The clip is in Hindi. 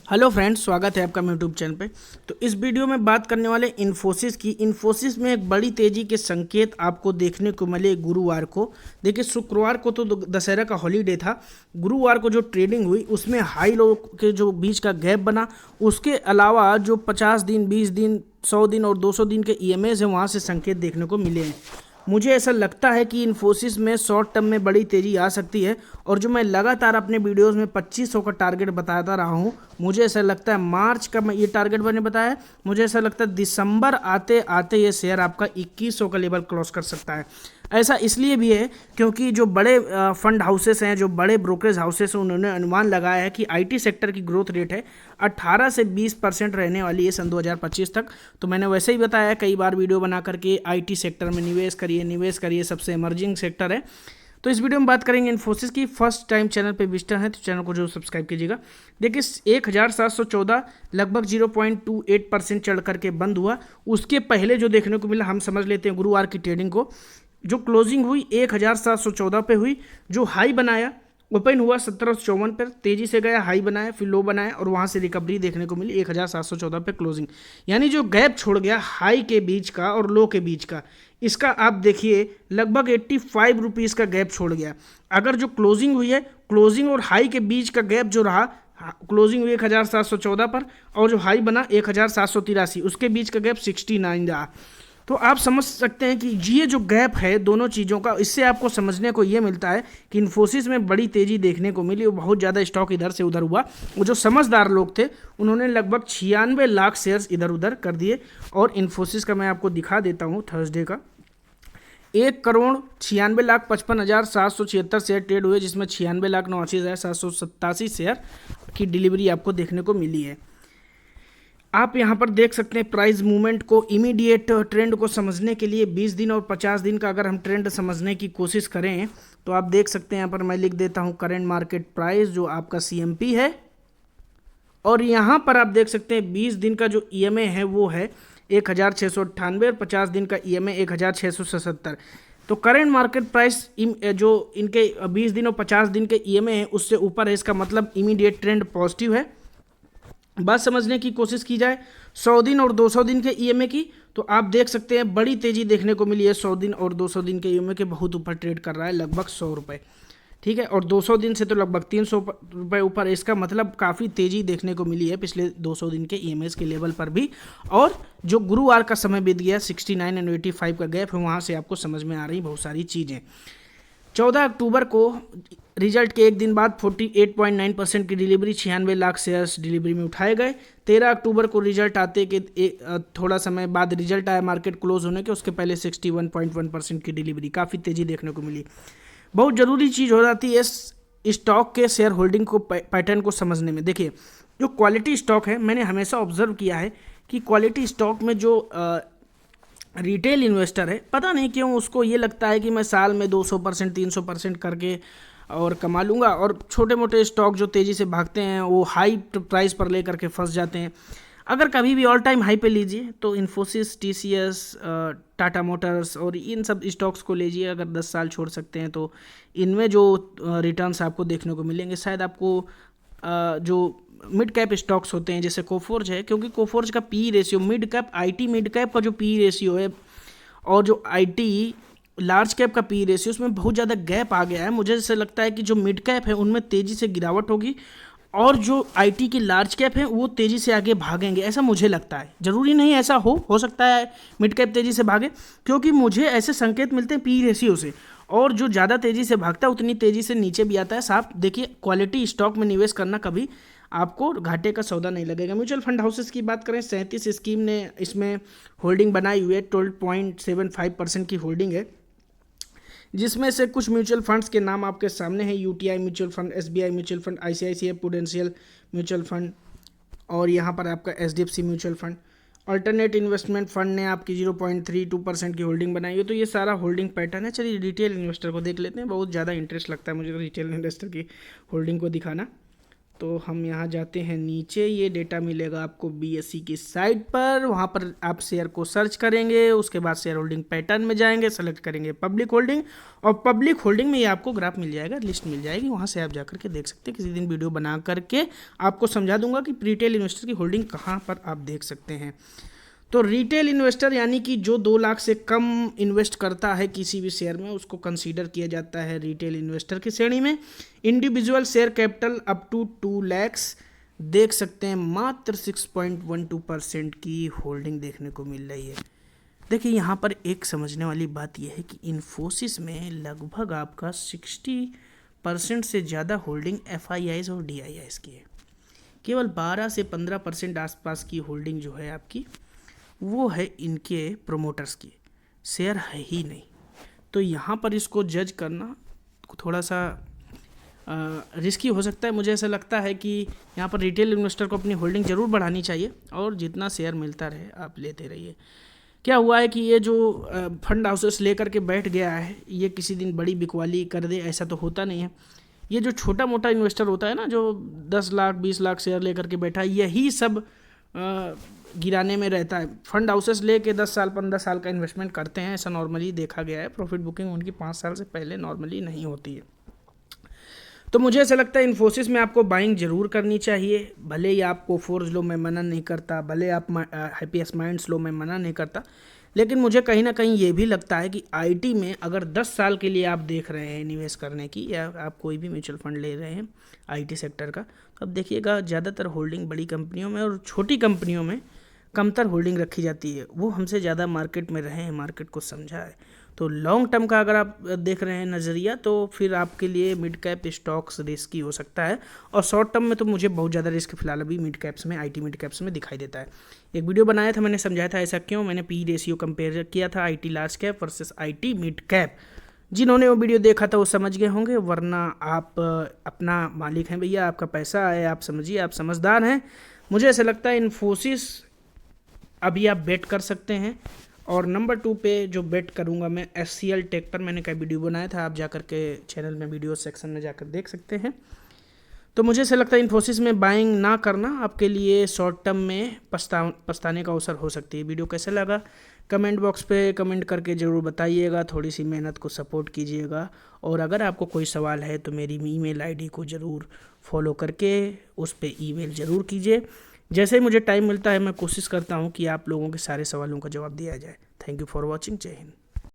हेलो फ्रेंड्स, स्वागत है आपका मेरे यूट्यूब चैनल पे। तो इस वीडियो में बात करने वाले इन्फोसिस की। इन्फोसिस में एक बड़ी तेजी के संकेत आपको देखने को मिले गुरुवार को। देखिए, शुक्रवार को तो दशहरा का हॉलीडे था। गुरुवार को जो ट्रेडिंग हुई उसमें हाई लो के जो बीच का गैप बना, उसके अलावा जो 50 दिन, 20 दिन, 100 दिन और 200 दिन के ईएमएस हैं, वहाँ से संकेत देखने को मिले हैं। मुझे ऐसा लगता है कि इन्फोसिस में शॉर्ट टर्म में बड़ी तेज़ी आ सकती है। और जो मैं लगातार अपने वीडियोस में 2500 का टारगेट बताता रहा हूँ, मुझे ऐसा लगता है मार्च का मैं ये टारगेट मैंने बताया है। मुझे ऐसा लगता है दिसंबर आते आते ये शेयर आपका 2100 का लेवल क्रॉस कर सकता है। ऐसा इसलिए भी है क्योंकि जो बड़े फंड हाउसेस हैं, जो बड़े ब्रोकरेज हाउसेस हैं, उन्होंने अनुमान लगाया है कि आईटी सेक्टर की ग्रोथ रेट है 18 से 20% रहने वाली है सन 2025 तक। तो मैंने वैसे ही बताया कई बार वीडियो बना करके, आईटी सेक्टर में निवेश करिए, सबसे इमर्जिंग सेक्टर है। तो इस वीडियो में बात करेंगे इन्फोसिस की। फर्स्ट टाइम चैनल पे विजिटर है तो चैनल को जरूर सब्सक्राइब कीजिएगा। देखिए, 1714 लगभग 0.28% चढ़ करके बंद हुआ। उसके पहले जो देखने को मिला, हम समझ लेते हैं गुरुवार की ट्रेडिंग को। जो क्लोजिंग हुई 1714 पे हुई। जो हाई बनाया, ओपन हुआ 1754 पर, तेजी से गया, हाई बनाया, फिर लो बनाया और वहां से रिकवरी देखने को मिली 1714 पे क्लोजिंग। यानी जो गैप छोड़ गया हाई के बीच का और लो के बीच का, इसका आप देखिए लगभग 85 रुपीज़ का गैप छोड़ गया। अगर जो क्लोजिंग हुई है, क्लोजिंग और हाई के बीच का गैप जो रहा, क्लोजिंग हुई 1714 पर और जो हाई बना 1783, उसके बीच का गैप 69 रहा। तो आप समझ सकते हैं कि ये जो गैप है दोनों चीज़ों का, इससे आपको समझने को ये मिलता है कि इन्फोसिस में बड़ी तेज़ी देखने को मिली और बहुत ज़्यादा स्टॉक इधर से उधर हुआ। वो जो समझदार लोग थे उन्होंने लगभग 96 लाख शेयर्स इधर उधर कर दिए। और इन्फोसिस का मैं आपको दिखा देता हूँ थर्सडे का। 1,96,55,776 शेयर ट्रेड हुए, जिसमें 96,89,787 शेयर की डिलीवरी आपको देखने को मिली है। आप यहाँ पर देख सकते हैं प्राइस मूवमेंट को। इमीडिएट ट्रेंड को समझने के लिए 20 दिन और 50 दिन का अगर हम ट्रेंड समझने की कोशिश करें तो आप देख सकते हैं यहाँ पर मैं लिख देता हूँ करेंट मार्केट प्राइस, जो आपका सीएमपी है। और यहाँ पर आप देख सकते हैं 20 दिन का जो ईएमए है वो है 1698 और 50 दिन का ईएमए 1677। तो करेंट मार्केट प्राइस जो इनके 20 दिन और 50 दिन के ईएमए है उससे ऊपर है। इसका मतलब इमीडिएट ट्रेंड पॉजिटिव है। बात समझने की कोशिश की जाए 100 दिन और 200 दिन के ईएमए की, तो आप देख सकते हैं बड़ी तेजी देखने को मिली है। 100 दिन और 200 दिन के ईएमए के बहुत ऊपर ट्रेड कर रहा है, लगभग 100 रुपये, ठीक है। और 200 दिन से तो लगभग 300 रुपये ऊपर। इसका मतलब काफ़ी तेज़ी देखने को मिली है पिछले 200 दिन के ईएमएस के लेवल पर भी। और जो गुरुवार का समय बीत गया, 69 और 85 का गैप है, वहाँ से आपको समझ में आ रही बहुत सारी चीज़ें। 14 अक्टूबर को रिजल्ट के एक दिन बाद 48.9% की डिलीवरी, 96 लाख शेयर्स डिलीवरी में उठाए गए। 13 अक्टूबर को रिजल्ट आते के थोड़ा समय बाद रिजल्ट आया मार्केट क्लोज होने के, उसके पहले 61.1% की डिलीवरी, काफ़ी तेज़ी देखने को मिली। बहुत ज़रूरी चीज़ हो जाती है स्टॉक के शेयर होल्डिंग को, पैटर्न को समझने में। देखिए, जो क्वालिटी स्टॉक है, मैंने हमेशा ऑब्जर्व किया है कि क्वालिटी स्टॉक में जो रिटेल इन्वेस्टर है, पता नहीं क्यों उसको ये लगता है कि मैं साल में 200%, 300% करके और कमा लूँगा। और छोटे मोटे स्टॉक जो तेज़ी से भागते हैं वो हाई प्राइस पर ले करके फंस जाते हैं। अगर कभी भी ऑल टाइम हाई पे लीजिए तो इन्फोसिस, टीसीएस, टाटा मोटर्स और इन सब स्टॉक्स को लीजिए। अगर 10 साल छोड़ सकते हैं तो इनमें जो रिटर्न्स आपको देखने को मिलेंगे, शायद आपको जो मिड कैप स्टॉक्स होते हैं जैसे कोफोर्ज है, क्योंकि कोफोर्ज का P ratio, mid cap IT mid cap का जो पी रेशियो है और जो आईटी लार्ज कैप का पी रेशियो, उसमें बहुत ज़्यादा गैप आ गया है। मुझे ऐसा लगता है कि जो मिड कैप है उनमें तेज़ी से गिरावट होगी और जो आईटी की लार्ज कैप है वो तेज़ी से आगे भागेंगे, ऐसा मुझे लगता है। ज़रूरी नहीं ऐसा हो सकता है मिड कैप तेज़ी से भागे, क्योंकि मुझे ऐसे संकेत मिलते हैं पी रेशियो से। और जो ज़्यादा तेज़ी से भागता है उतनी तेज़ी से नीचे भी आता है। साफ देखिए, क्वालिटी स्टॉक में निवेश करना कभी आपको घाटे का सौदा नहीं लगेगा। म्यूचुअल फंड हाउसेस की बात करें, 37 स्कीम ने इसमें होल्डिंग बनाई हुई है। 12.75% की होल्डिंग है, जिसमें से कुछ म्यूचुअल फंड्स के नाम आपके सामने हैं। UTI mutual fund, SBI mutual fund, ICICI prudential mutual fund और यहाँ पर आपका HDFC mutual fund. Alternate investment fund ने आपकी 0.32% की होल्डिंग बनाई है। तो ये सारा होल्डिंग पैटर्न है। चलिए रिटेल इन्वेस्टर को देख लेते हैं, बहुत ज़्यादा इंटरेस्ट लगता है मुझे तो रिटेल इन्वेस्टर की होल्डिंग को दिखाना। तो हम यहाँ जाते हैं नीचे, ये डेटा मिलेगा आपको BSE की साइट पर। वहाँ पर आप शेयर को सर्च करेंगे, उसके बाद शेयर होल्डिंग पैटर्न में जाएंगे, सेलेक्ट करेंगे पब्लिक होल्डिंग, और पब्लिक होल्डिंग में ये आपको ग्राफ मिल जाएगा, लिस्ट मिल जाएगी, वहाँ से आप जा करके देख सकते हैं। किसी दिन वीडियो बना करके आपको समझा दूंगा कि रिटेल इन्वेस्टर की होल्डिंग कहाँ पर आप देख सकते हैं। तो रिटेल इन्वेस्टर यानी कि जो 2 लाख से कम इन्वेस्ट करता है किसी भी शेयर में, उसको कंसीडर किया जाता है रिटेल इन्वेस्टर की श्रेणी में। Individual share capital up to 2 lakhs देख सकते हैं, मात्र 6.12% की होल्डिंग देखने को मिल रही है। देखिए यहाँ पर एक समझने वाली बात यह है कि इन्फोसिस में लगभग आपका 60% से ज़्यादा होल्डिंग FIIs और DIIs की है। केवल 12 से 15% आसपास की होल्डिंग जो है आपकी, वो है इनके प्रोमोटर्स की, शेयर है ही नहीं। तो यहाँ पर इसको जज करना थोड़ा सा रिस्की हो सकता है। मुझे ऐसा लगता है कि यहाँ पर रिटेल इन्वेस्टर को अपनी होल्डिंग ज़रूर बढ़ानी चाहिए और जितना शेयर मिलता रहे आप लेते रहिए। क्या हुआ है कि ये जो फंड हाउसेस लेकर के बैठ गया है, ये किसी दिन बड़ी बिकवाली कर दे, ऐसा तो होता नहीं है। ये जो छोटा मोटा इन्वेस्टर होता है ना, जो 10 लाख 20 लाख शेयर लेकर के बैठा है, यही सब गिराने में रहता है। फंड हाउसेस लेके 10 साल 15 साल का इन्वेस्टमेंट करते हैं, ऐसा नॉर्मली देखा गया है। प्रॉफिट बुकिंग उनकी 5 साल से पहले नॉर्मली नहीं होती है। तो मुझे ऐसा लगता है इन्फोसिस में आपको बाइंग जरूर करनी चाहिए, भले ही आपको फोर्स लो में मना नहीं करता, भले आप हैप्पीएस्ट माइंड्स लो में मना नहीं करता, लेकिन मुझे कहीं ना कहीं ये भी लगता है कि आईटी में अगर 10 साल के लिए आप देख रहे हैं निवेश करने की, या आप कोई भी म्यूचुअल फंड ले रहे हैं आईटी सेक्टर का, तो अब देखिएगा ज़्यादातर होल्डिंग बड़ी कंपनियों में और छोटी कंपनियों में कमतर होल्डिंग रखी जाती है। वो हमसे ज़्यादा मार्केट में रहे हैं, मार्केट को समझा है। तो लॉन्ग टर्म का अगर आप देख रहे हैं नज़रिया, तो फिर आपके लिए मिड कैप स्टॉक्स रिस्की हो सकता है, और शॉर्ट टर्म में तो मुझे बहुत ज़्यादा रिस्क फिलहाल अभी मिड कैप्स में, आईटी मिड कैप्स में दिखाई देता है। एक वीडियो बनाया था, मैंने समझाया था ऐसा क्यों। मैंने PE रेशियो कंपेयर किया था IT large cap versus IT mid cap. जिन्होंने वो वीडियो देखा था वो समझ गए होंगे, वरना आप अपना मालिक हैं भैया, आपका पैसा है, आप समझिए, आप समझदार हैं। मुझे ऐसा लगता है इन्फोसिस अभी आप बेट कर सकते हैं। और नंबर 2 पे जो बेट करूंगा मैं SCL टेक पर, मैंने कई वीडियो बनाया था, आप जाकर के चैनल में वीडियो सेक्शन में जाकर देख सकते हैं। तो मुझे ऐसा लगता है इन्फोसिस में बाइंग ना करना आपके लिए शॉर्ट टर्म में पछताने का अवसर हो सकती है। वीडियो कैसा लगा कमेंट बॉक्स पे कमेंट करके ज़रूर बताइएगा, थोड़ी सी मेहनत को सपोर्ट कीजिएगा। और अगर आपको कोई सवाल है तो मेरी ईमेल ID को ज़रूर फॉलो करके उस पर ईमेल ज़रूर कीजिए। जैसे ही मुझे टाइम मिलता है मैं कोशिश करता हूँ कि आप लोगों के सारे सवालों का जवाब दिया जाए। Thank you for watching. जय हिंद।